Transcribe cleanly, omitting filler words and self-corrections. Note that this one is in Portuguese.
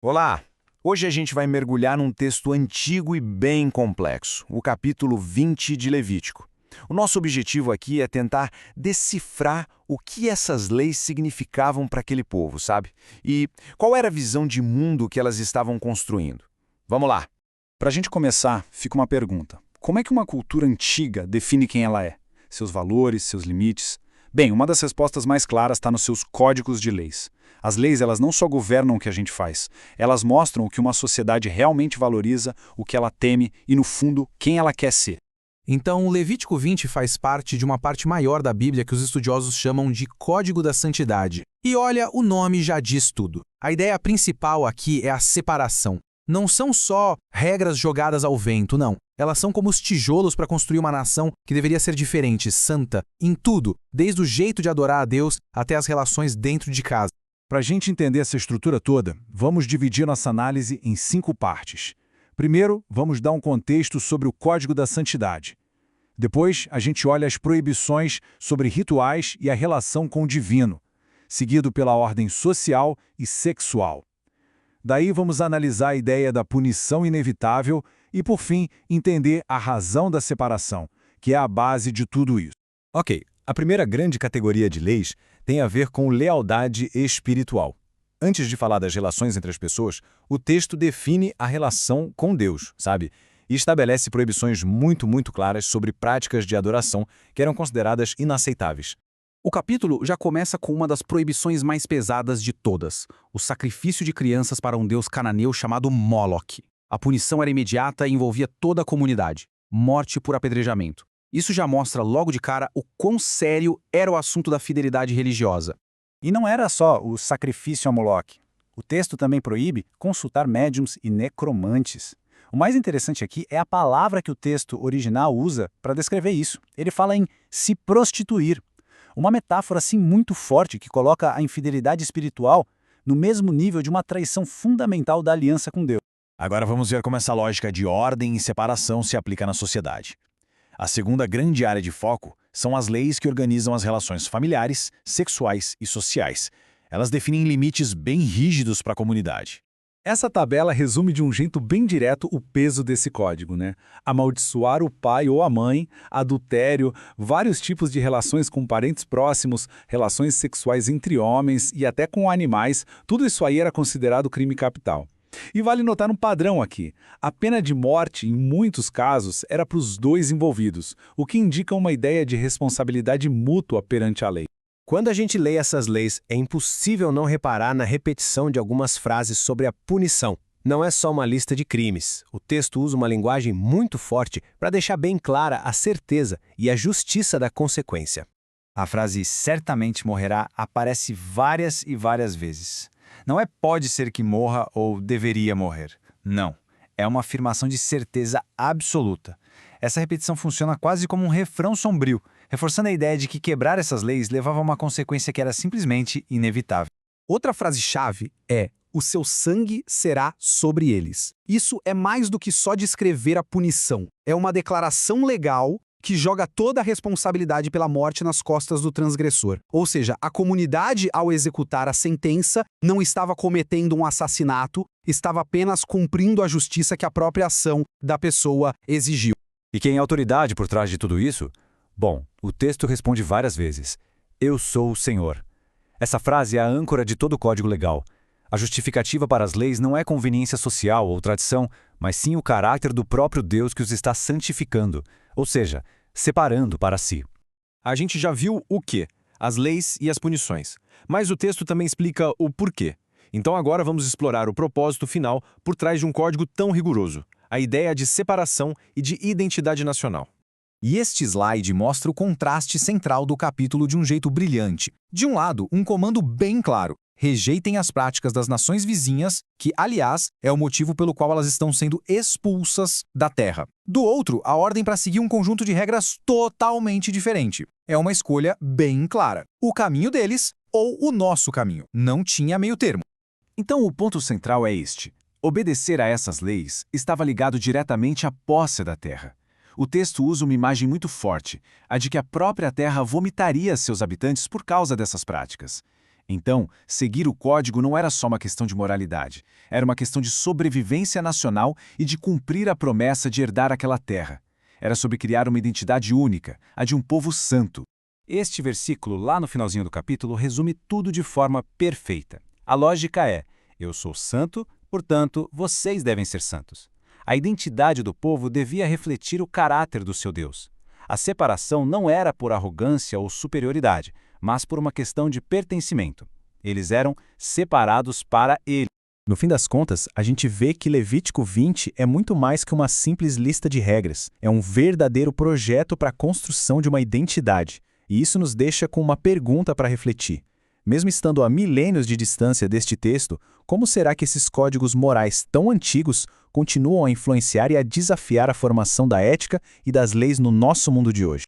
Olá! Hoje a gente vai mergulhar num texto antigo e bem complexo, o capítulo 20 de Levítico. O nosso objetivo aqui é tentar decifrar o que essas leis significavam para aquele povo, sabe? E qual era a visão de mundo que elas estavam construindo. Vamos lá! Para a gente começar, fica uma pergunta. Como é que uma cultura antiga define quem ela é? Seus valores, seus limites? Bem, uma das respostas mais claras está nos seus códigos de leis. As leis, elas não só governam o que a gente faz, elas mostram o que uma sociedade realmente valoriza, o que ela teme e, no fundo, quem ela quer ser. Então, o Levítico 20 faz parte de uma parte maior da Bíblia que os estudiosos chamam de Código da Santidade. E olha, o nome já diz tudo. A ideia principal aqui é a separação. Não são só regras jogadas ao vento, não. Elas são como os tijolos para construir uma nação que deveria ser diferente, santa, em tudo, desde o jeito de adorar a Deus até as relações dentro de casa. Para a gente entender essa estrutura toda, vamos dividir nossa análise em 5 partes. Primeiro, vamos dar um contexto sobre o Código da Santidade. Depois, a gente olha as proibições sobre rituais e a relação com o divino, seguido pela ordem social e sexual. Daí vamos analisar a ideia da punição inevitável e, por fim, entender a razão da separação, que é a base de tudo isso. Ok, a primeira grande categoria de leis tem a ver com lealdade espiritual. Antes de falar das relações entre as pessoas, o texto define a relação com Deus, sabe? E estabelece proibições muito claras sobre práticas de adoração que eram consideradas inaceitáveis. O capítulo já começa com uma das proibições mais pesadas de todas, o sacrifício de crianças para um deus cananeu chamado Moloque. A punição era imediata e envolvia toda a comunidade, morte por apedrejamento. Isso já mostra logo de cara o quão sério era o assunto da fidelidade religiosa. E não era só o sacrifício a Moloque. O texto também proíbe consultar médiums e necromantes. O mais interessante aqui é a palavra que o texto original usa para descrever isso. Ele fala em se prostituir. Uma metáfora assim muito forte que coloca a infidelidade espiritual no mesmo nível de uma traição fundamental da aliança com Deus. Agora vamos ver como essa lógica de ordem e separação se aplica na sociedade. A segunda grande área de foco são as leis que organizam as relações familiares, sexuais e sociais. Elas definem limites bem rígidos para a comunidade. Essa tabela resume de um jeito bem direto o peso desse código, né? Amaldiçoar o pai ou a mãe, adultério, vários tipos de relações com parentes próximos, relações sexuais entre homens e até com animais, tudo isso aí era considerado crime capital. E vale notar um padrão aqui. A pena de morte, em muitos casos, era para os dois envolvidos, o que indica uma ideia de responsabilidade mútua perante a lei. Quando a gente lê essas leis, é impossível não reparar na repetição de algumas frases sobre a punição. Não é só uma lista de crimes. O texto usa uma linguagem muito forte para deixar bem clara a certeza e a justiça da consequência. A frase "certamente morrerá" aparece várias e várias vezes. Não é "pode ser que morra" ou "deveria morrer". Não. É uma afirmação de certeza absoluta. Essa repetição funciona quase como um refrão sombrio, reforçando a ideia de que quebrar essas leis levava a uma consequência que era simplesmente inevitável. Outra frase-chave é: o seu sangue será sobre eles. Isso é mais do que só descrever a punição. É uma declaração legal que joga toda a responsabilidade pela morte nas costas do transgressor. Ou seja, a comunidade, ao executar a sentença, não estava cometendo um assassinato, estava apenas cumprindo a justiça que a própria ação da pessoa exigiu. E quem é a autoridade por trás de tudo isso? Bom, o texto responde várias vezes: eu sou o Senhor. Essa frase é a âncora de todo o código legal. A justificativa para as leis não é conveniência social ou tradição, mas sim o caráter do próprio Deus que os está santificando, ou seja, separando para si. A gente já viu o quê? As leis e as punições. Mas o texto também explica o porquê. Então agora vamos explorar o propósito final por trás de um código tão rigoroso: a ideia de separação e de identidade nacional. E este slide mostra o contraste central do capítulo de um jeito brilhante. De um lado, um comando bem claro: rejeitem as práticas das nações vizinhas, que, aliás, é o motivo pelo qual elas estão sendo expulsas da terra. Do outro, a ordem para seguir um conjunto de regras totalmente diferente. É uma escolha bem clara: o caminho deles ou o nosso caminho. Não tinha meio termo. Então o ponto central é este: obedecer a essas leis estava ligado diretamente à posse da terra. O texto usa uma imagem muito forte, a de que a própria terra vomitaria seus habitantes por causa dessas práticas. Então, seguir o código não era só uma questão de moralidade, era uma questão de sobrevivência nacional e de cumprir a promessa de herdar aquela terra. Era sobre criar uma identidade única, a de um povo santo. Este versículo, lá no finalzinho do capítulo, resume tudo de forma perfeita. A lógica é: eu sou santo, portanto, vocês devem ser santos. A identidade do povo devia refletir o caráter do seu Deus. A separação não era por arrogância ou superioridade, mas por uma questão de pertencimento. Eles eram separados para Ele. No fim das contas, a gente vê que Levítico 20 é muito mais que uma simples lista de regras. É um verdadeiro projeto para a construção de uma identidade. E isso nos deixa com uma pergunta para refletir. Mesmo estando a milênios de distância deste texto, como será que esses códigos morais tão antigos continuam a influenciar e a desafiar a formação da ética e das leis no nosso mundo de hoje?